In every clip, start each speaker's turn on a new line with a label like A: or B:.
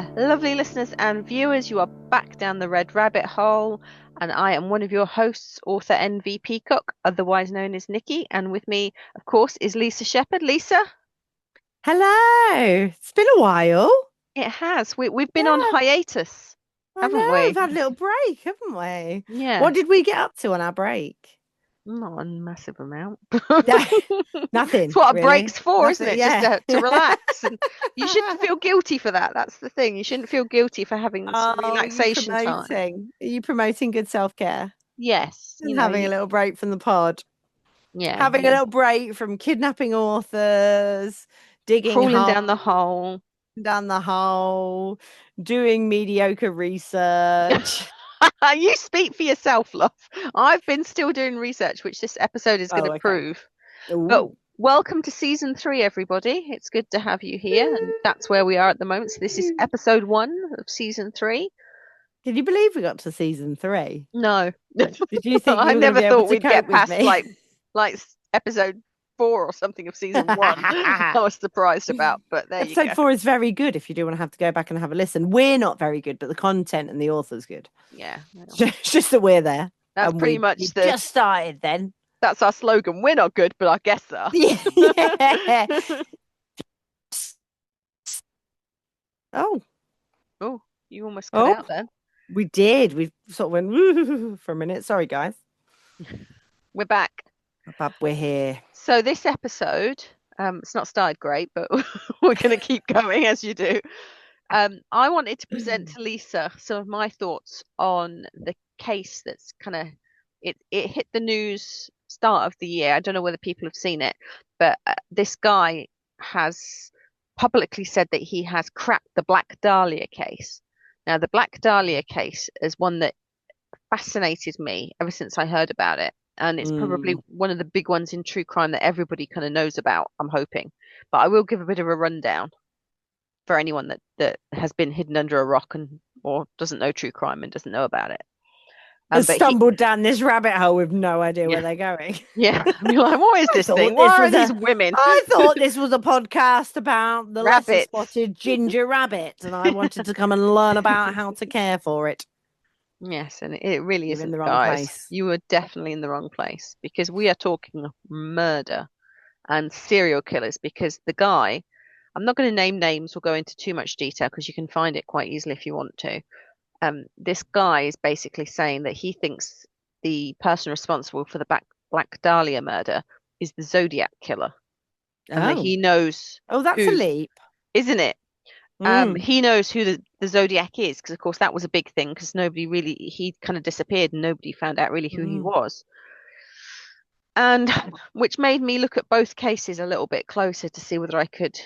A: there, lovely listeners and viewers. You are back down the red rabbit hole, and I am one of your hosts, author N V Peacock, otherwise known as Nicky. And with me, of course, is Lisa Shepherd. Lisa,
B: Hello. It's been a while.
A: it has. We've been on
B: Yeah,
A: hiatus,
B: I
A: haven't
B: know.
A: we?
B: We've had a little break, haven't we?
A: Yeah,
B: What did we get up to on our break?
A: not a massive amount.
B: No,
A: It's
B: nothing,
A: what a
B: really.
A: break's for, isn't
B: Nothing.
A: it? Just
B: Yeah.
A: to relax, and you shouldn't feel guilty for that. That's the thing. You shouldn't feel guilty for having some
B: Oh,
A: relaxation time.
B: are you promoting good self-care
A: Yes,
B: and having a little break from the pod?
A: yeah,
B: Having a
A: yeah.
B: little break from kidnapping authors, digging
A: Crawling
B: holes
A: down the hole.
B: down the hole, doing mediocre research.
A: You speak for yourself, love. I've been still doing research, which this episode is going
B: Oh,
A: to
B: okay.
A: prove. But
B: Ooh.
A: welcome to season 3, everybody. It's good to have you here, and that's where we are at the moment. So this is episode 1 of season 3.
B: Can you believe we got to season 3?
A: No,
B: Did you think
A: I
B: you were going to
A: never
B: be able
A: thought
B: to
A: we'd
B: cope
A: get
B: with
A: past
B: me?
A: like episode 4 or something of season 1. I was surprised about, but there you
B: Episode
A: go.
B: 4 is very good if you do want to have to go back and have a listen. We're not very good, but the content and the author's good.
A: Yeah, well,
B: It's just that we're there
A: that's
B: and
A: pretty
B: we
A: much the
B: just started then.
A: that's our slogan. We're not good, but our guests are.
B: Yeah. Oh,
A: Oh, you almost cut
B: oh,
A: out then.
B: we did. We sort of went "Woo" for a minute. Sorry, guys.
A: We're back.
B: But we're here.
A: So this episode, it's not started great, but we're going to keep going as you do. I wanted to present to Lisa some of my thoughts on the case that's kind of it hit the news start of the year. I don't know whether people have seen it, but this guy has publicly said that he has cracked the Black Dahlia case. Now, the Black Dahlia case is one that fascinated me ever since I heard about it. And it's probably
B: Mm.
A: one of the big ones in true crime that everybody kind of knows about, I'm hoping. But I will give a bit of a rundown for anyone that has been hidden under a rock and or doesn't know true crime and doesn't know about it.
B: Has
A: But he,
B: stumbled down this rabbit hole with no idea
A: yeah,
B: where they're going.
A: yeah. And you're like, what is
B: I
A: this thing?
B: thought this
A: Why are
B: was
A: these
B: a
A: women?
B: I thought this was a podcast about the lesser
A: Rabbits.
B: spotted ginger rabbit, and I wanted to come and learn about how to care for it.
A: Yes, and it really
B: You're in
A: isn't,
B: the wrong
A: guys.
B: place.
A: You are definitely in the wrong place because we are talking murder and serial killers because the guy, I'm not going to name names or go into too much detail because you can find it quite easily if you want to. This guy is basically saying that he thinks the person responsible for the Black Dahlia murder is the Zodiac killer, and that
B: Oh.
A: he knows
B: Oh, that's a
A: who,
B: leap.
A: isn't it?
B: Mm.
A: He knows who the Zodiac is because, of course, that was a big thing because nobody really, he kind of disappeared and nobody found out really who he
B: Mm.
A: was. And which made me look at both cases a little bit closer to see whether I could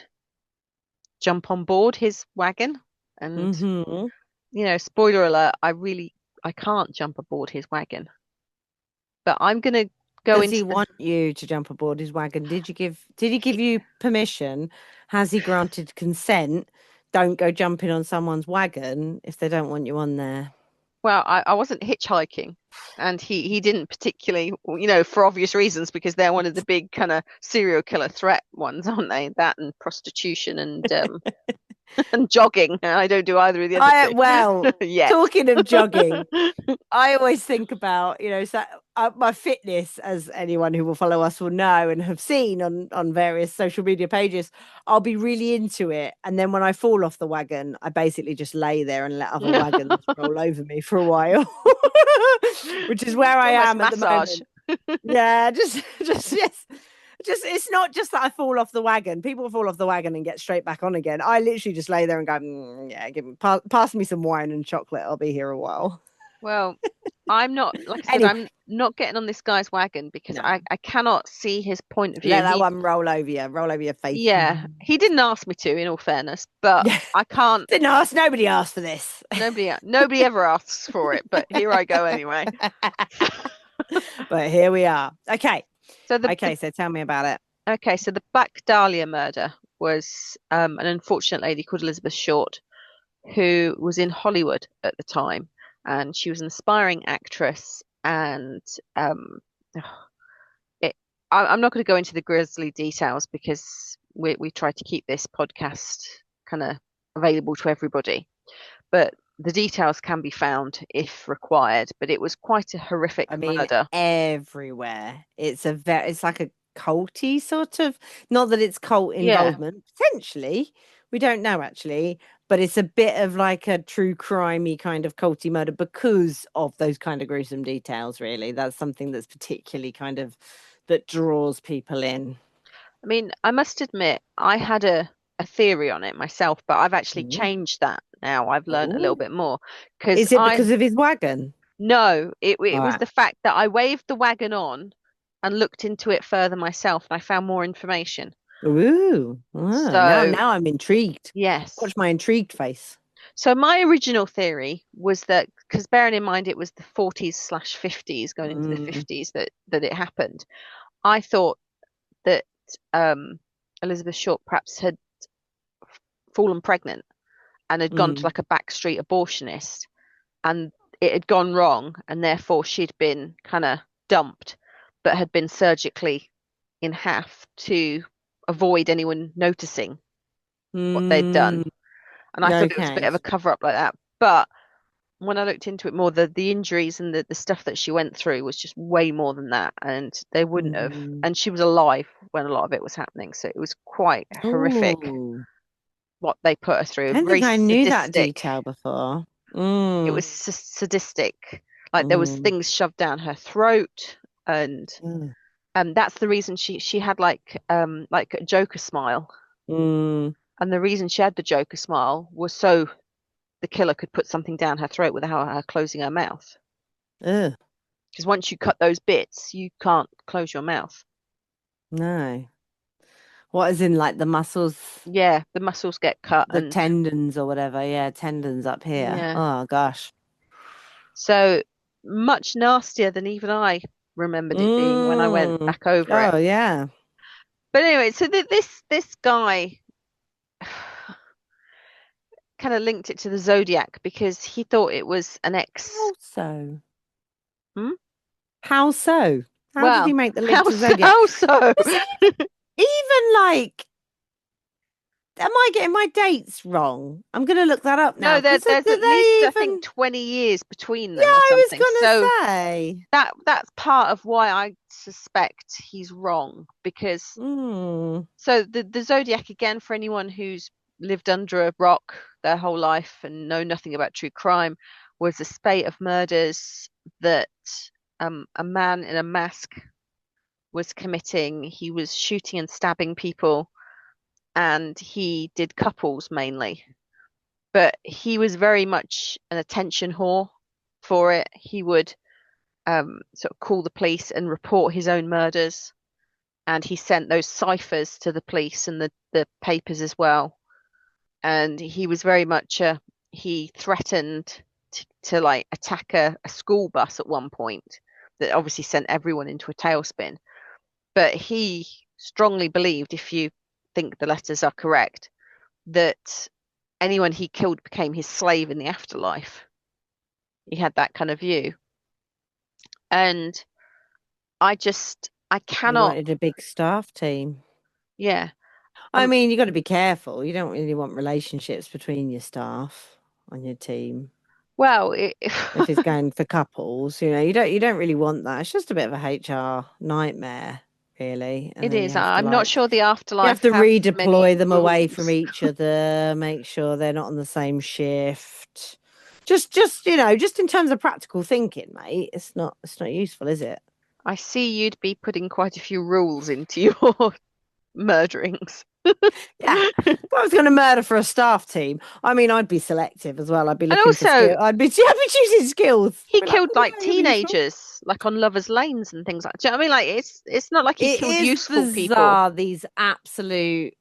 A: jump on board his wagon. And,
B: Hmm.
A: spoiler alert, I can't jump aboard his wagon. But I'm gonna go
B: Does he
A: into the
B: want you to jump aboard his wagon? Did he give you permission? Has he granted consent? Don't go jumping on someone's wagon if they don't want you on there.
A: well, I wasn't hitchhiking, and he didn't particularly, for obvious reasons, because they're one of the big kind of serial killer threat ones, aren't they? That and prostitution and and jogging. I don't do either of the other
B: I
A: two
B: well,
A: yet.
B: talking of jogging, I always think about, so my fitness, as anyone who will follow us will know and have seen on various social media pages. I'll be really into it, and then when I fall off the wagon, I basically just lay there and let other wagons roll over me for a while, which is where
A: It's
B: I
A: almost
B: am at the
A: massage.
B: moment. Yeah, just yes. Just it's not just that I fall off the wagon. People fall off the wagon and get straight back on again. I literally just lay there and go, yeah, pass me some wine and chocolate. I'll be here a while.
A: Well, I'm not, like I said,
B: Anyway,
A: I'm not getting on this guy's wagon because
B: no,
A: I cannot see his point of view.
B: let that one roll over your face.
A: Yeah, he didn't ask me to, in all fairness, but
B: Yeah,
A: I can't.
B: didn't ask. Nobody asked for this.
A: Nobody ever asks for it, but here I go anyway.
B: But here we are. Okay,
A: So the
B: okay. So tell me about it.
A: okay, so the Black Dahlia murder was an unfortunate lady called Elizabeth Short, who was in Hollywood at the time, and she was an aspiring actress. And it, I'm not going to go into the grisly details because we try to keep this podcast kind of available to everybody, but the details can be found if required. But it was quite a horrific
B: I mean,
A: murder.
B: everywhere. It's like a culty sort of, not that it's cult
A: Yeah.
B: involvement, potentially. We don't know actually, but it's a bit of like a true crimey kind of culty murder because of those kind of gruesome details, really. That's something that's particularly kind of that draws people in.
A: I mean, I must admit, I had a theory on it myself, but I've actually
B: Ooh.
A: changed that now. I've learned a little
B: Ooh.
A: bit more because
B: Is it because of his wagon?
A: no,
B: All
A: it was
B: right.
A: the fact that I waved the wagon on and looked into it further myself, and I found more information.
B: Ooh. Ah,
A: So,
B: now I'm intrigued.
A: yes.
B: Watch my intrigued face.
A: So my original theory was that because bearing in mind it was the 40s slash 50s going into the
B: Mm,
A: 50s that it happened, I thought that um, Elizabeth Short perhaps had fallen pregnant and had gone to
B: mm,
A: like a backstreet abortionist, and it had gone wrong, and therefore she'd been kind of dumped, but had been surgically in half to avoid anyone noticing what they'd done.
B: mm.
A: And I thought it was a bit
B: Okay.
A: of a cover up like that. But when I looked into it more, the injuries and the stuff that she went through was just way more than that. And they wouldn't have.
B: Mm.
A: And she was alive when a lot of it was happening. So it was quite horrific
B: Oh,
A: what they put her through.
B: I don't
A: Very
B: think I knew that
A: sadistic.
B: detail before.
A: It
B: Mm,
A: was sadistic. Like there was
B: mm,
A: things shoved down her throat, and
B: mm,
A: that's the reason she had like a Joker smile.
B: mm.
A: And the reason she had the Joker smile was so the killer could put something down her throat without her closing her mouth.
B: Ugh,
A: Because once you cut those bits, you can't close your mouth.
B: no. What is in like the muscles,
A: Yeah, the muscles get cut,
B: the
A: and
B: tendons or whatever? Yeah, tendons up here.
A: yeah.
B: Oh gosh.
A: So much nastier than even I remembered it being when I went
B: Mm.
A: back over it.
B: Oh yeah.
A: But anyway, so this guy kind of linked it to the Zodiac because he thought it was an ex.
B: How so?
A: Hmm?
B: How so? How did he
A: Well,
B: make the link
A: how
B: to the Zodiac?
A: how so?
B: Was even like, am I getting my dates wrong? I'm gonna look that up now
A: No,
B: because did
A: there's at least
B: they
A: I think
B: even?
A: 20 years between
B: Yeah,
A: them or
B: I was
A: something. So
B: gonna say.
A: that's part of why I suspect he's wrong because
B: Hmm.
A: so the Zodiac again for anyone who's lived under a rock their whole life and know nothing about true crime was a spate of murders that a man in a mask was committing. He was shooting and stabbing people, and he did couples mainly. But he was very much an attention whore for it. He would sort of call the police and report his own murders, and he sent those ciphers to the police and the papers as well. And he was very much he threatened to like attack a school bus at one point that obviously sent everyone into a tailspin. But he strongly believed, if you think the letters are correct, that anyone he killed became his slave in the afterlife. He had that kind of view. And I
B: He
A: cannot,
B: wanted a big staff team.
A: yeah.
B: I mean, you got to be careful. You don't really want relationships between your staff on your team.
A: Well,
B: If it's going for couples, you don't really want that. It's just a bit of a HR nightmare, really. And
A: it
B: then you
A: is.
B: have to
A: I'm not
B: like
A: sure the
B: you have
A: afterlife
B: to
A: have many
B: redeploy them away from
A: rules.
B: each other, make sure they're not on the same shift. Just in terms of practical thinking, mate, it's not useful, is it?
A: I see you'd be putting quite a few rules into your murderings.
B: Yeah. If I was going to murder for a staff team, I mean, I'd be selective as well. I'd be
A: And
B: looking for
A: also,
B: skill. I'd be choosing skills.
A: he
B: Be like,
A: killed
B: oh
A: like
B: yeah, you'll be useful.
A: teenagers, like on lovers' lanes and things like. Do you know what I mean? Like it's not like he
B: It
A: killed
B: is
A: useful people.
B: bizarre, these absolute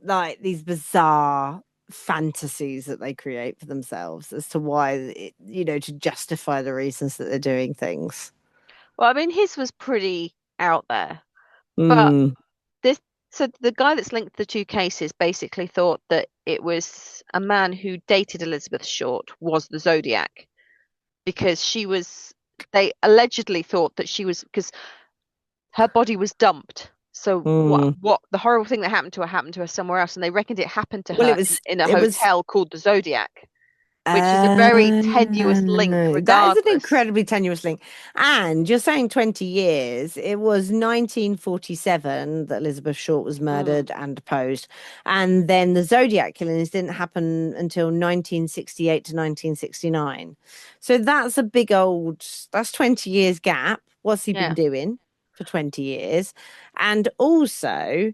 B: like these bizarre fantasies that they create for themselves as to why, to justify the reasons that they're doing things.
A: Well, I mean, his was pretty out there, but
B: Mm.
A: this. So the guy that's linked the two cases basically thought that it was a man who dated Elizabeth Short was the Zodiac because she was. They allegedly thought that she was because her body was dumped. So
B: Mm.
A: what the horrible thing that happened to her somewhere else, and they reckoned it happened to
B: Well,
A: her in a
B: it was
A: hotel called the Zodiac, which is a very tenuous link,
B: That is an
A: regardless.
B: incredibly tenuous link. And you're saying 20 years. It was 1947 that Elizabeth Short was
A: Mm,
B: murdered and deposed. And then the Zodiac killings didn't happen until 1968 to 1969. So that's 20 years gap. What's he been
A: yeah,
B: doing for 20 years? And also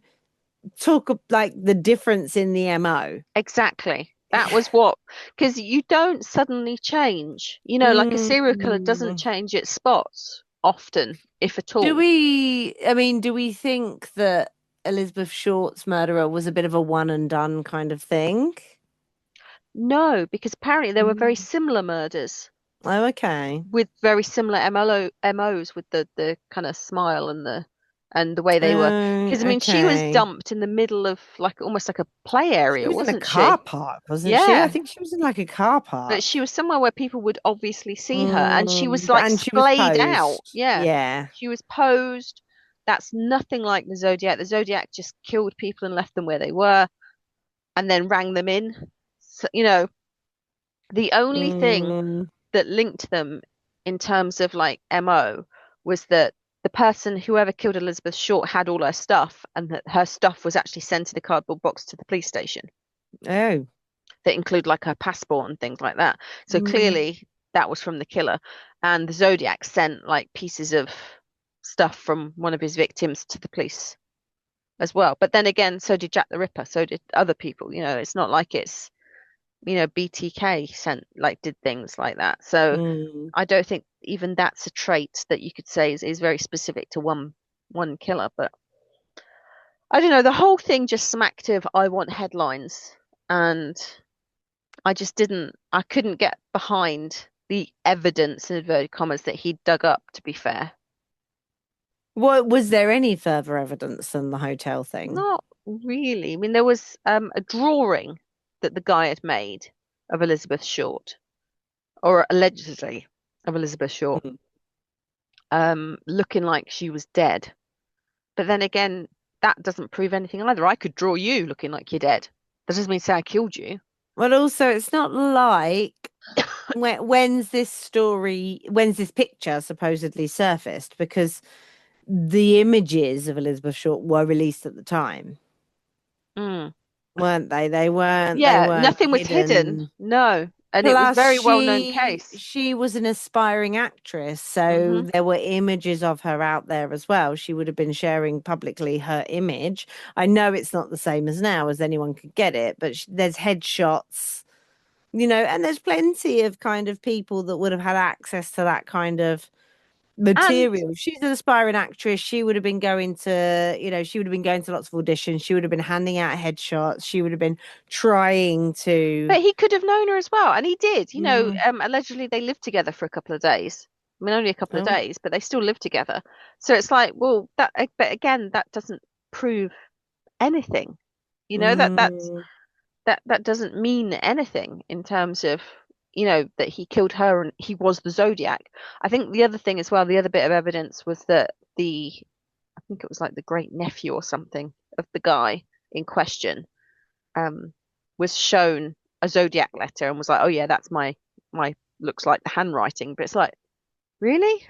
B: talk like the difference in the MO.
A: exactly. That was what, because you don't suddenly change. Like a serial killer doesn't
B: Mm.
A: change its spots often, if at
B: Do
A: all.
B: we, I mean, do we think that Elizabeth Short's murderer was a bit of a one and done kind of thing?
A: No, because apparently there were very
B: Mm.
A: similar murders
B: Oh, okay.
A: with very similar MOs with the kind of smile and the way they were.
B: Oh,
A: Because I mean, she was
B: okay.
A: dumped in the middle of like almost like a play
B: She
A: area,
B: was in a
A: wasn't
B: car
A: she?
B: park, wasn't she? I
A: Yeah,
B: think she was in like a car
A: but
B: park.
A: she was somewhere where people would obviously see her, and she was
B: Mm,
A: like
B: and she was
A: splayed out.
B: posed.
A: Yeah,
B: Yeah.
A: she was posed. That's nothing like the Zodiac. The Zodiac just killed people and left them where they were, and then rang them in. So, the only thing
B: Mm,
A: that linked them in terms of like MO was that the person, whoever killed Elizabeth Short, had all her stuff, and that her stuff was actually sent in a cardboard box to the police station
B: oh.
A: that include like her passport and things like that. So
B: Mm,
A: clearly that was from the killer. And the Zodiac sent like pieces of stuff from one of his victims to the police as well. But then again, so did Jack the Ripper, so did other people. It's not like it's, BTK did things like that. So
B: mm.
A: I don't think even that's a trait that you could say is very specific to one killer. But I don't know, the whole thing just smacked of I want headlines, and I couldn't get behind the evidence in inverted commas that he dug up, to be fair.
B: What was there any further evidence than the hotel thing?
A: Not really. I mean, there was a drawing that the guy had made of Elizabeth Short, or allegedly of Elizabeth Short,
B: Mm.
A: looking like she was dead. But then again, that doesn't prove anything either. I could draw you looking like you're dead. That doesn't mean to say I killed you.
B: But also, it's not like when's this picture supposedly surfaced? Because the images of Elizabeth Short were released at the time,
A: Mm.
B: weren't they? They
A: Yeah,
B: weren't
A: nothing was hidden.
B: hidden.
A: No. And it was
B: Plus,
A: very well known case.
B: she was an aspiring actress, so
A: Hmm.
B: there were images of her out there as well. She would have been sharing publicly her image. I know it's not the same as now, as anyone could get it, but there's headshots, and there's plenty of kind of people that would have had access to that kind of
A: And
B: material. If she's an aspiring actress, she would have been going to lots of auditions. She would have been handing out headshots. She would have been trying to.
A: but he could have known her as well, and he did.
B: Mm,
A: Allegedly they lived together for a couple of days. I mean, only a couple of
B: oh,
A: days, but they still lived together. So it's like, well, but again, that doesn't prove anything. That's
B: mm,
A: that doesn't mean anything in terms of that he killed her and he was the Zodiac. I think the other thing as well, the other bit of evidence was that I think it was like the great nephew or something of the guy in question um was shown a Zodiac letter and was like, oh yeah, that's my looks like the handwriting, but it's like, really?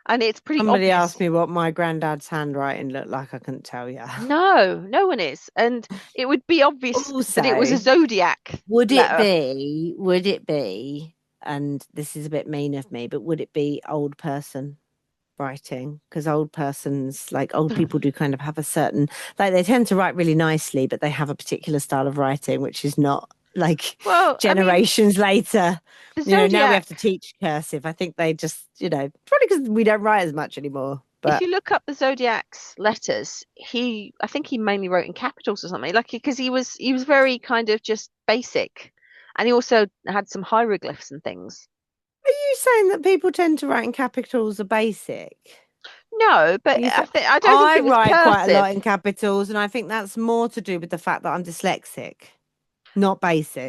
A: And it's pretty
B: somebody asked
A: obvious.
B: me what my granddad's handwriting looked like. I couldn't tell you.
A: No, no one is, and it would be obvious that it was a
B: Also,
A: Zodiac letter.
B: would it be, and this is a bit mean of me, but would it be old person writing? Because old people do kind of have a certain, like they tend to write really nicely, but they have a particular style of writing, which is not like
A: Well, I mean,
B: generations later.
A: the
B: Now we have to
A: Zodiac,
B: teach cursive. I think they just, probably because we don't write as much anymore.
A: if
B: But
A: you look up the Zodiac's letters, I think he mainly wrote in capitals or something, like because he was very kind of just basic, and he also had some hieroglyphs and things.
B: are you saying that people tend to write in capitals are basic?
A: No, but
B: You think
A: I don't think
B: I
A: it was
B: write quite a
A: cursive.
B: lot in capitals, and I think that's more to do with the fact that I'm dyslexic, not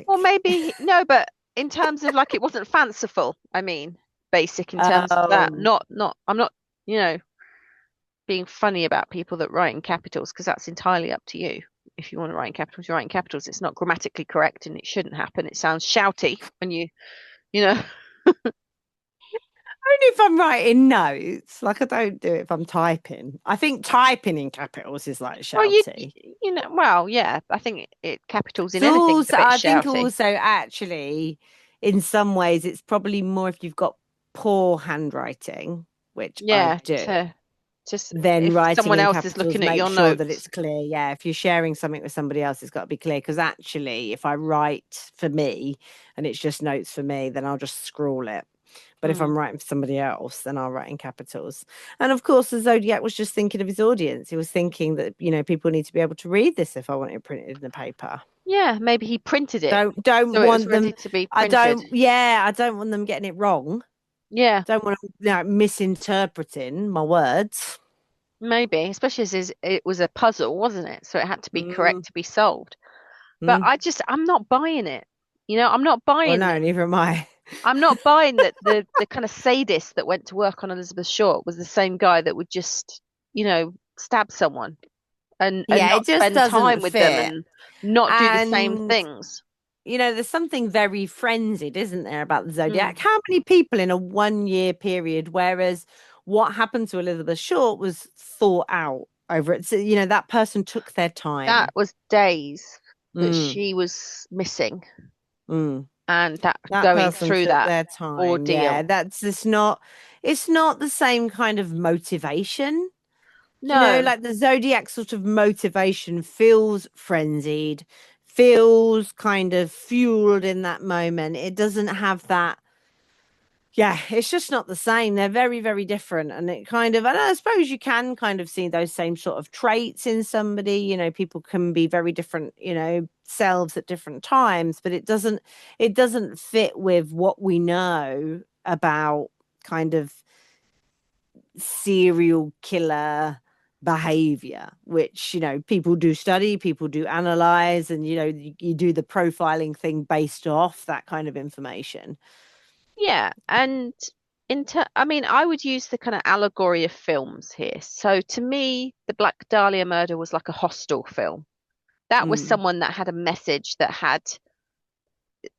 A: Well,
B: basic.
A: maybe no, but in terms of like it wasn't fanciful. I mean, basic in terms of that.
B: Oh,
A: Not. I'm not. You know. being funny about people that write in capitals because that's entirely up to you. If you want to write in capitals, you write in capitals. It's not grammatically correct and it shouldn't happen. It sounds shouty when you know.
B: Only if I'm writing notes. Like I don't do it if I'm typing. I think typing in capitals is like
A: Well,
B: shouty.
A: well, yeah. I think it capitals in
B: So
A: anything is a
B: also,
A: bit
B: I think
A: shouty.
B: also actually, in some ways, it's probably more if you've got poor handwriting, which I
A: Yeah,
B: do,
A: to just
B: then
A: if
B: writing
A: someone
B: in
A: else is
B: capitals,
A: looking at
B: make
A: your
B: sure that
A: notes.
B: it's clear. Yeah, if you're sharing something with somebody else, it's got to be clear. Because actually, if I write for me and it's just notes for me, then I'll just scrawl it. But if
A: Mm.
B: I'm writing for somebody else, then I'll write in capitals. And of course, the Zodiac was just thinking of his audience. He was thinking that, people need to be able to read this if I want it printed in the paper.
A: Yeah, maybe he printed it
B: Don't
A: so it was
B: want
A: ready
B: them.
A: to be printed.
B: I don't want them getting it wrong.
A: Yeah,
B: Don't want them, misinterpreting my words.
A: maybe, especially as it was a puzzle, wasn't it? So it had to be
B: Mm,
A: correct to be solved. But
B: mm.
A: I'm not buying it. I'm not
B: Well,
A: buying
B: no,
A: that.
B: neither am I.
A: I'm not buying that the kind of sadist that went to work on Elizabeth Short was the same guy that would just, stab someone and
B: Yeah, it
A: not
B: just
A: spend time
B: doesn't
A: with them
B: fit.
A: and not do the same
B: And
A: things.
B: there's something very frenzied, isn't there, about the Zodiac?
A: Mm.
B: How many people in a 1 year period? Whereas what happened to Elizabeth Short was thought out over it. So, that person took their
A: That
B: time.
A: was days that
B: Mm,
A: she was missing
B: mm.
A: and that
B: That
A: going
B: person
A: through
B: took
A: that
B: their time. Yeah,
A: ordeal.
B: that's just not, it's not the same kind of motivation.
A: No,
B: Like the Zodiac sort of motivation feels frenzied, feels kind of fueled in that moment. It doesn't have that. Yeah, it's just not the same. They're very, very different. And and I suppose you can kind of see those same sort of traits in somebody. People can be very different, selves at different times, but it doesn't fit with what we know about kind of serial killer behavior, which people do study, people do analyze, and you do the profiling thing based off that kind of information.
A: yeah, and I mean, I would use the kind of allegory of films here. So to me, the Black Dahlia murder was like a hostel film. That was
B: Mm,
A: someone that had a message, that had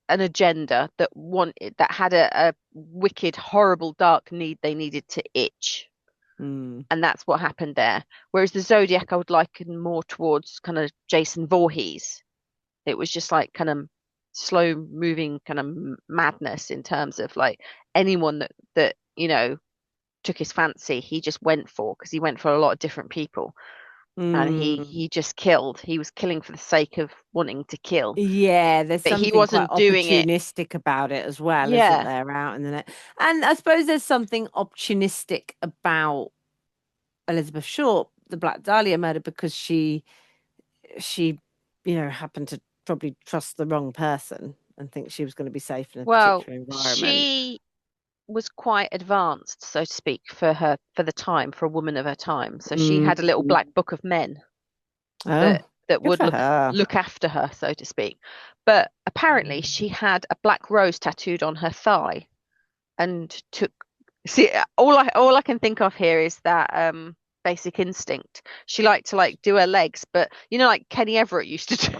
A: an agenda, that had a wicked, horrible, dark need they needed to itch.
B: mm,
A: And that's what happened there. Whereas the Zodiac, I would liken more towards kind of Jason Voorhees. It was just like kind of slow moving kind of madness in terms of like anyone that took his fancy, he just went for because he went for a lot of different people, and he
B: mm.
A: he just killed. He was killing for the sake of wanting to kill,
B: Yeah, there's
A: but he
B: something quite
A: wasn't doing it.
B: opportunistic about it as well, isn't
A: Yeah.
B: there, out in the net? And I suppose there's something opportunistic about Elizabeth Short, the Black Dahlia murder, because she happened to probably trust the wrong person and think she was going to be safe in a
A: Well,
B: particular environment.
A: she was quite advanced, so to speak, for the time, for a woman of her time. So she
B: Mm.
A: had a little black book of men
B: Oh,
A: that
B: good
A: would
B: for her.
A: look after her, so to speak. But apparently she had a black rose tattooed on her thigh and took see all I can think of here is that Basic Instinct. She liked to like do her legs, but like Kenny Everett used to do.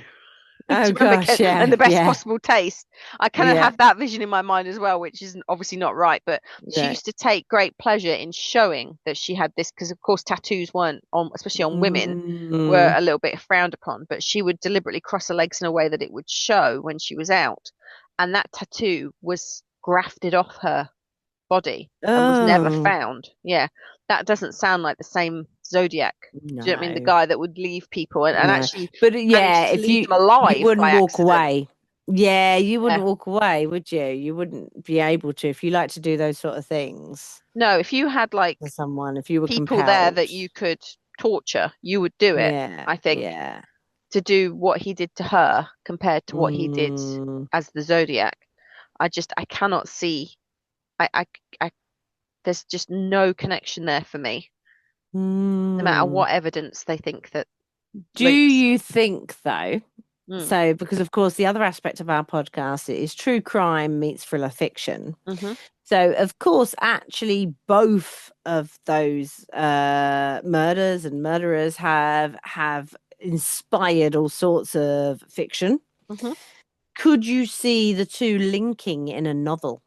A: Do
B: Oh
A: you remember
B: gosh,
A: and
B: yeah,
A: the best
B: yeah,
A: possible taste? I kind of
B: yeah,
A: have that vision in my mind as well, which isn't obviously not right, but she
B: yeah.
A: used to take great pleasure in showing that she had this because, of course, tattoos weren't on, especially on women, were
B: Mm,
A: a little bit frowned upon. But she would deliberately cross her legs in a way that it would show when she was out, and that tattoo was grafted off her body and was never
B: oh
A: found. Yeah, that doesn't sound like the same Zodiac. Do you know what I mean? The
B: no,
A: guy that would leave people and
B: no.
A: actually
B: But yeah,
A: managed to
B: if
A: leave them
B: you
A: alive by
B: wouldn't walk
A: accident.
B: away. Yeah, you
A: Yeah.
B: wouldn't walk away, would you? You wouldn't be able to if you like to do those sort of things
A: No, if you had
B: to
A: like
B: someone, if you were
A: people there
B: compelled.
A: that you could torture, you would do it,
B: Yeah,
A: I think,
B: yeah.
A: to do what he did to her compared to what he did
B: Mm,
A: as the Zodiac. I cannot see. I, I there's just no connection there for me, no matter
B: mm.
A: what evidence they think that
B: Do
A: links.
B: you think though?
A: Mm.
B: So, because of course, the other aspect of our podcast is true crime meets thriller fiction.
A: Hmm.
B: So, of course, actually, both of those murders and murderers have inspired all sorts of fiction.
A: Hmm.
B: Could you see the two linking in a novel,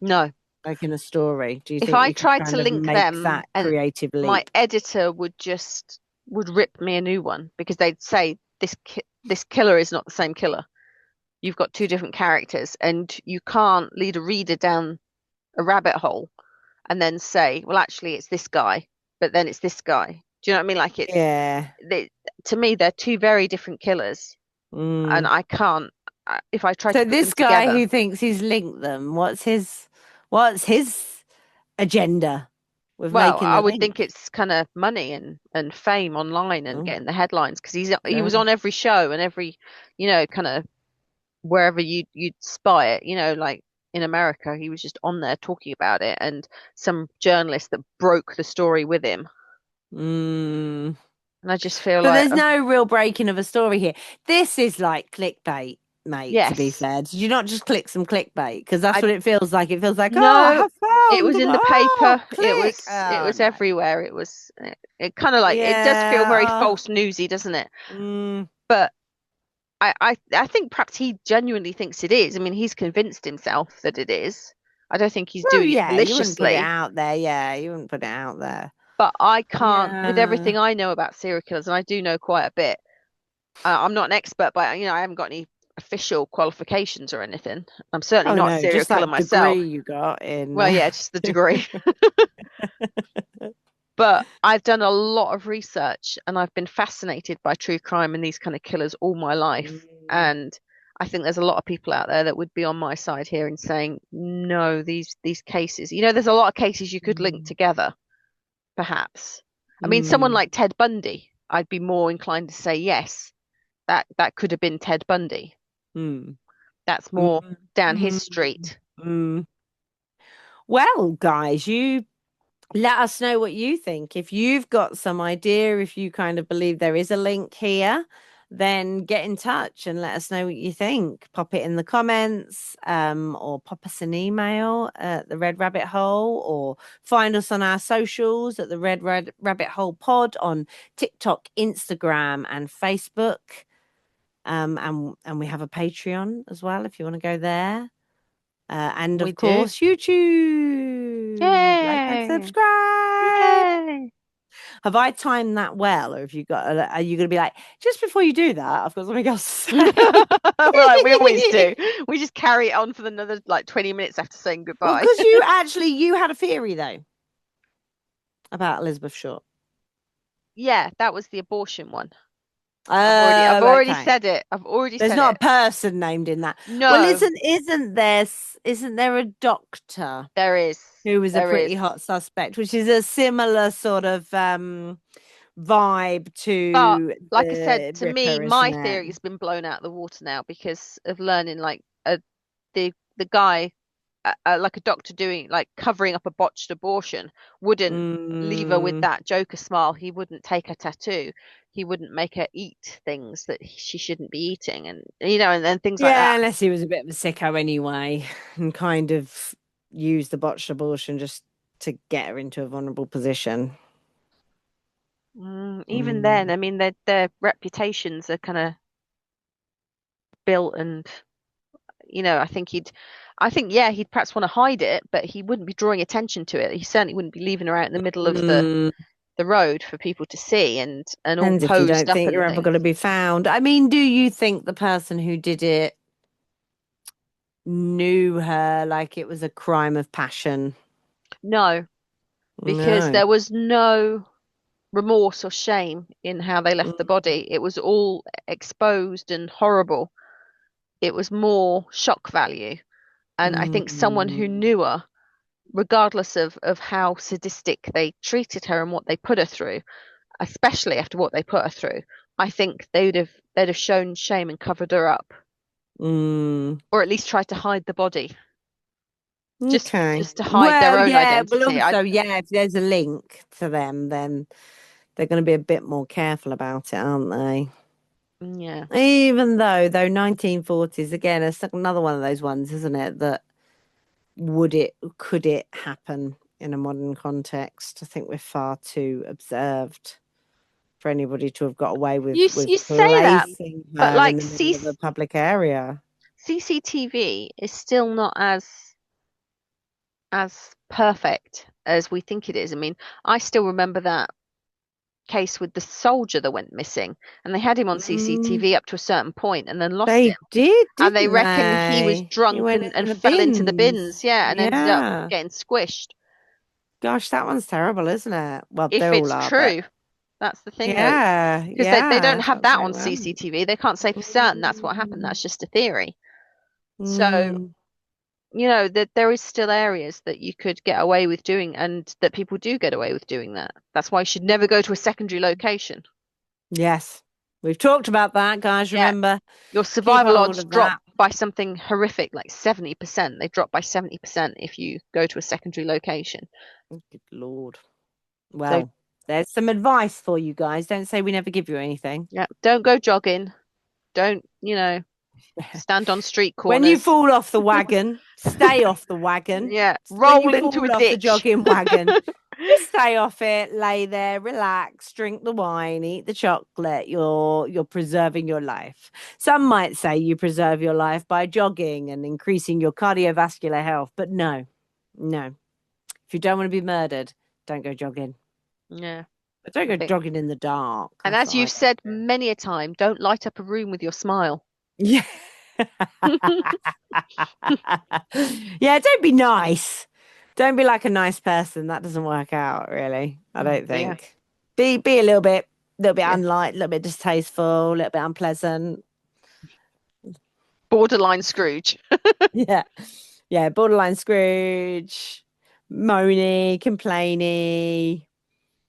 A: No.
B: like in a story? Do you
A: If
B: think
A: I
B: you could
A: tried to
B: kind of
A: link
B: make
A: them
B: that
A: and
B: creative
A: my
B: leap?
A: editor would rip me a new one because they'd say this killer is not the same killer. You've got two different characters and you can't lead a reader down a rabbit hole and then say, well, actually, it's this guy, but then it's this guy. Do you know what I mean? Like
B: Yeah.
A: to me, they're two very different killers, and
B: Mm.
A: I can't. If I try to
B: So
A: put them
B: this guy
A: together,
B: who thinks he's linked them, what's his agenda with
A: well,
B: making
A: I
B: the
A: would
B: link?
A: think it's kind of money and fame online and
B: Oh,
A: getting the headlines because he was
B: no.
A: on every show and every, kind of wherever you'd spy it, like in America, he was just on there talking about it, and some journalist that broke the story with him,
B: Mm.
A: and I just feel
B: So
A: like,
B: there's no real breaking of a story here. This is like clickbait, mate, to be
A: yes,
B: fair. Did you not just click some clickbait? Because that's
A: I
B: what it feels like. It feels like, oh, I
A: no,
B: have
A: it
B: found
A: was
B: them.
A: in the
B: Oh,
A: paper,
B: click.
A: it
B: Oh,
A: was
B: no.
A: everywhere, it kind of like it does feel very
B: Yeah.
A: false newsy, doesn't it?
B: Mm.
A: But I think perhaps he genuinely thinks it is. I mean, he's convinced himself that it is. I don't think he's
B: Well,
A: doing it
B: yeah, you wouldn't put it
A: maliciously,
B: out there. Yeah, you wouldn't put it out there.
A: but I can't, with
B: Yeah.
A: everything I know about serial killers, and I do know quite a bit. I'm not an expert, but I haven't got any official qualifications or anything. I'm certainly
B: Oh
A: not a
B: no,
A: serial
B: just
A: killer
B: that
A: myself.
B: degree you got in.
A: Well, yeah, just the degree. But I've done a lot of research and I've been fascinated by true crime and these kind of killers all my life.
B: Mm,
A: And I think there's a lot of people out there that would be on my side here and saying, no, these cases, there's a lot of cases you could link
B: mm,
A: together, perhaps. I mean, someone
B: mm,
A: like Ted Bundy, I'd be more inclined to say yes, that could have been Ted Bundy.
B: mm,
A: That's more
B: mm,
A: down his
B: mm,
A: street.
B: mm. Well, guys, you let us know what you think. If you've got some idea, if you kind of believe there is a link here, then get in touch and let us know what you think. Pop it in the comments, or pop us an email at the Red Rabbit Hole, or find us on our socials at the Red Rabbit Hole Pod on TikTok, Instagram, and Facebook. And we have a Patreon as well if you want to go there. And
A: We
B: of
A: do.
B: course, YouTube. Like and
A: Yay!
B: subscribe.
A: Yay!
B: Have I timed that well, or have you got? Are you going to be like, just before you do that, I've got something else to say?
A: Right, we always do. We just carry it on for another like 20 minutes after saying
B: Well,
A: goodbye.
B: because you had a theory though about Elizabeth Short.
A: Yeah, that was the abortion one. I've
B: Oh,
A: already
B: okay.
A: said it. I've already
B: There's
A: said
B: not
A: it.
B: a person named in that. Well,
A: No,
B: isn't there a doctor
A: there is.
B: who was a
A: There is.
B: pretty hot suspect, which is a similar sort of vibe
A: But
B: to
A: like I said,
B: the
A: to me,
B: Ripper, isn't
A: my
B: it?
A: theory has been blown out of the water now because of learning like the guy like a doctor doing like covering up a botched abortion wouldn't leave her with
B: Mm,
A: that Joker smile. He wouldn't take her tattoo. He wouldn't make her eat things that she shouldn't be eating, and and things like that.
B: yeah, unless he was a bit of a sicko anyway, and kind of used the botched abortion just to get her into a vulnerable position.
A: Even then,
B: Mm,
A: I mean, their reputations are kind of built, and I think yeah, he'd perhaps want to hide it, but he wouldn't be drawing attention to it. He certainly wouldn't be leaving her out in the middle of
B: mm.
A: the road for people to see and all
B: Depends if you
A: posed
B: don't
A: up
B: think you're
A: and
B: ever
A: things.
B: going to be found. I mean, do you think the person who did it knew her like it was a crime of passion?
A: No, because
B: No.
A: there was no remorse or shame in how they left the
B: Mm,
A: body. It was all exposed and horrible. It was more shock value. And I think someone who
B: mm,
A: knew her, regardless of how sadistic they treated her and what they put her through, especially after what they put her through, I think they'd have shown shame and covered her up,
B: mm.
A: or at least tried to hide the body, just
B: Okay.
A: just to hide their
B: Well,
A: own
B: yeah, but
A: identity. I
B: also, yeah, if there's a link to them, then they're going to be a bit more careful about it, aren't they?
A: Yeah.
B: Even though 1940s again, it's another one of those ones, isn't it? That could it happen in a modern context? I think we're far too observed for anybody to have got away with
A: You say that,
B: placing
A: but
B: her in
A: like
B: the middle of a public area.
A: CCTV is still not as perfect as we think it is. I mean, I still remember that case with the soldier that went missing, and they had him on
B: Mm,
A: CCTV up to a certain point and then lost him.
B: they did,
A: And they
B: didn't
A: reckon he was
B: they? He
A: drunk
B: went
A: and
B: in the
A: fell into the
B: bins.
A: bins, yeah, and ended up
B: Yeah.
A: getting squished.
B: Gosh, that one's terrible, isn't it? Well, they
A: If
B: all
A: it's
B: are, but
A: true, that's the thing though,
B: yeah,
A: because they don't
B: yeah,
A: have
B: that's
A: that
B: very
A: on
B: well.
A: CCTV. They can't say for certain that's what happened.
B: Mm,
A: That's just a theory. So,
B: mm,
A: that there is still areas that you could get away with doing and that people do get away with doing that. That's why you should never go to a secondary location.
B: yes. We've talked about that, guys.
A: Yeah,
B: Remember,
A: your
B: keep
A: survival
B: hold
A: odds
B: of
A: drop
B: that.
A: by something horrific, like 70%. They drop by 70% if you go to a secondary location.
B: Good Lord.
A: So,
B: Well, there's some advice for you guys. Don't say we never give you anything.
A: yeah, don't go jogging. Don't, stand on street
B: When you
A: corners.
B: fall off the wagon, stay off the wagon.
A: Yeah,
B: When you
A: roll into a
B: fall off the
A: ditch.
B: jogging wagon, just stay off it, lay there, relax, drink the wine, eat the chocolate. You're preserving your life. Some might say you preserve your life by jogging and increasing your cardiovascular health, but no, no. If you don't want to be murdered, don't go jogging.
A: Yeah,
B: But don't
A: I
B: go
A: think.
B: jogging in the dark.
A: And
B: That's
A: as
B: what I
A: you've
B: don't
A: said
B: do.
A: many a time, don't light up a room with your smile.
B: Yeah. Yeah, don't be nice. Don't be like a nice person. That doesn't work out, really. I
A: Oh
B: don't
A: dear.
B: think. Be a little bit
A: Yeah.
B: unlight, a little bit distasteful, a little bit unpleasant.
A: Borderline Scrooge.
B: Yeah. Yeah, borderline Scrooge, moany, complainy.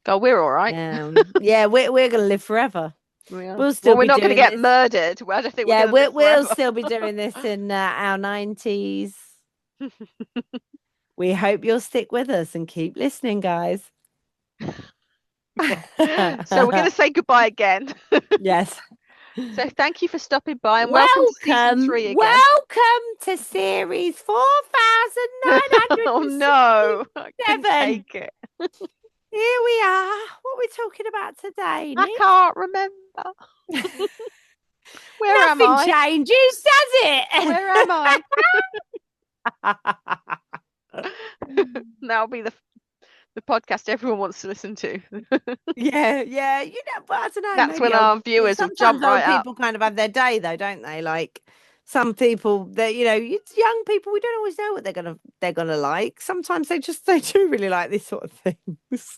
A: God, we're all right.
B: Yeah, we're gonna live forever.
A: We are.
B: We'll
A: Well,
B: still
A: we're
B: be
A: not going to
B: doing
A: get
B: this.
A: murdered. I don't think we're
B: Yeah,
A: going to live
B: we'll
A: forever.
B: still be doing this in our 90s. We hope you'll stick with us and keep listening, guys.
A: So we're going to say goodbye again.
B: Yes.
A: So thank you for stopping by and welcome to season
B: Welcome,
A: 3 again.
B: welcome to series
A: Oh no, I couldn't
B: 4967.
A: take it.
B: Here we are. What are we talking about today,
A: I
B: Nick?
A: can't remember. Where am
B: Nothing
A: I?
B: changes, does it?
A: Where am I? That'll be the podcast everyone wants to listen to.
B: Yeah, yeah. But I don't know.
A: That's
B: Maybe
A: when
B: old.
A: our viewers will
B: Sometimes
A: jump
B: old
A: right up.
B: people kind of have their day, though, don't they? Like some people, that it's young people. We don't always know what they're gonna like. Sometimes they do really like this sort of things.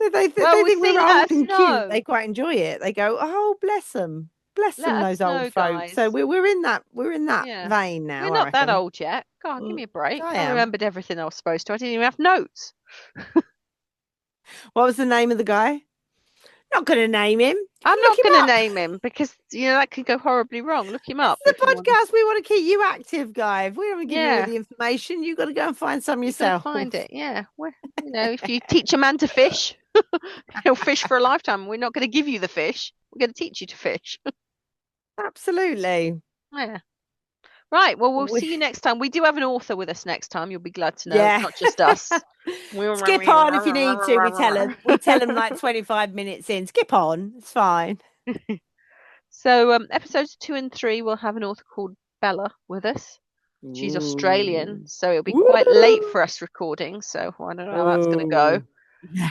A: Well,
B: They
A: we'll
B: think we're
A: see. Let
B: old
A: us
B: and cute.
A: know.
B: They quite enjoy it. They go, "Oh, bless
A: Let
B: them,
A: us
B: those old
A: know,
B: folks." So
A: guys.
B: we're in that
A: Yeah.
B: vein
A: We're
B: now, I
A: not that
B: reckon.
A: old yet. God, give me a break.
B: I
A: I
B: am.
A: remembered everything I was supposed to. I didn't even have notes.
B: What was the name of the guy? Not going to name him. You
A: I'm
B: can look
A: not
B: him
A: going to
B: up.
A: name him because, that could go horribly wrong. Look him
B: This
A: up
B: is
A: if
B: the
A: you want.
B: podcast. We want to keep you active, guy. If we don't want to give you all
A: Yeah,
B: the information, you've got to go and find some
A: you got to
B: yourself.
A: find it. Yeah. If you teach a man to fish, he'll fish for a lifetime. We're not going to give you the fish. We're going to teach you to fish.
B: Absolutely.
A: Yeah. Right. Well, we'll
B: We,
A: see you next time. We do have an author with us next time. You'll be glad to know it's
B: yeah.
A: not just us.
B: Skip on if you need to. We tell them like 25 minutes in. Skip on. It's fine.
A: So, episodes 2 and 3 will have an author called Bella with us. She's Australian,
B: Ooh.
A: so it'll be quite late
B: Woo!
A: for us recording. So I don't know how that's going to go.
B: Oh. Yeah.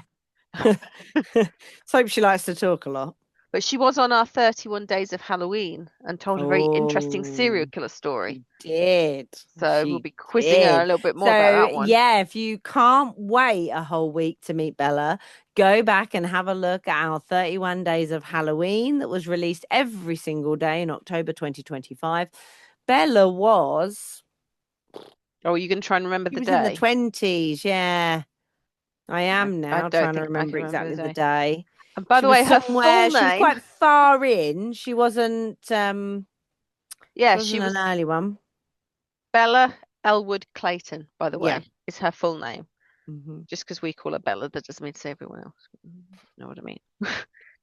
B: Let's hope she likes to talk a lot.
A: But she was on our 31 Days of Halloween and told a very interesting serial
B: Oh,
A: killer story.
B: she did.
A: So we'll
B: She
A: be quizzing her a
B: did.
A: little bit more about
B: So,
A: that one.
B: yeah, if you can't wait a whole week to meet Bella, go back and have a look at our 31 Days of Halloween that was released every single day in October 2025. Bella was,
A: Oh, you can try and remember
B: she
A: the
B: was in the
A: day.
B: 20s. Yeah, I
A: I,
B: am
A: I
B: now
A: don't
B: trying to
A: think I
B: remember
A: can remember the
B: exactly the
A: day.
B: day.
A: And by
B: She
A: the
B: was
A: way, her full
B: somewhere, she was
A: name,
B: quite far in. She
A: yeah, she
B: wasn't an
A: was
B: early one.
A: Bella Elwood Clayton, by the
B: Yeah.
A: way, is her full name.
B: Hmm.
A: Just because we call her Bella, that doesn't mean to say everyone else. Know what I mean?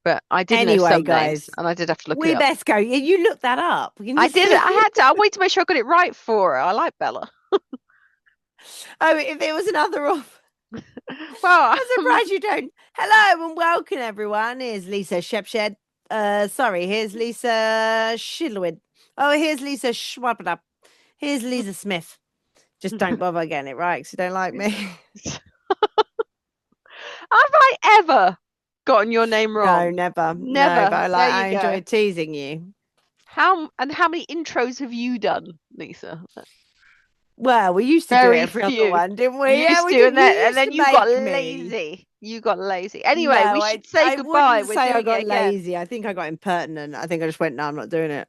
A: But I did know
B: Anyway,
A: some names,
B: guys,
A: and I did have to look it
B: we
A: up.
B: best go. You look that up. We can
A: I
B: just
A: did. I had to. I wait to make sure I got it right for her. I like Bella.
B: Oh, if it was another off.
A: Well,
B: I'm surprised you don't. Hello and welcome, everyone. Here's Lisa Shepshed. Sorry, here's Lisa Shilwid. Oh, here's Lisa Schwabadap. Here's Lisa Smith. Just don't bother getting it right because you don't like me.
A: have I ever gotten your name
B: No,
A: wrong?
B: never. No, but
A: Never. There you
B: I
A: go.
B: enjoy teasing you.
A: How many intros have you done, Lisa?
B: Well, we used to do it
A: Very
B: every other
A: few.
B: one, didn't
A: You
B: we? Yeah,
A: used
B: we
A: to,
B: did.
A: and
B: You used
A: then
B: to
A: you got
B: make me.
A: lazy. You got lazy. Anyway, we
B: No,
A: should say
B: I
A: goodbye.
B: wouldn't
A: We're
B: say I
A: doing it
B: got
A: again.
B: lazy. I think I got impertinent. I think I just went, no, I'm not doing it.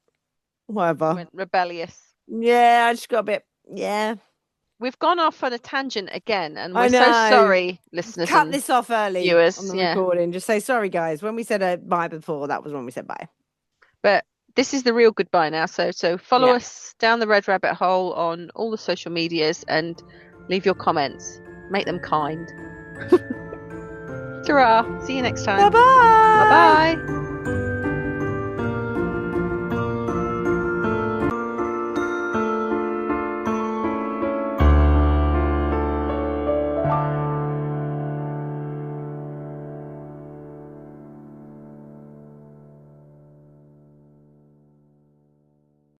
A: You
B: Whatever.
A: went rebellious.
B: Yeah, I just got a bit. Yeah,
A: We've gone off on a tangent again, and we're
B: I
A: so
B: know.
A: sorry, listeners
B: Cut
A: and
B: this off early on
A: viewers.
B: the
A: Yeah,
B: recording. Just say sorry, guys. When we said bye before, that was when we said bye.
A: but this is the real goodbye now. So follow
B: Yeah.
A: us down the red rabbit hole on all the social medias and leave your comments. Make them kind. Ta-ra. See you next
B: Bye
A: time. Bye
B: bye.
A: bye.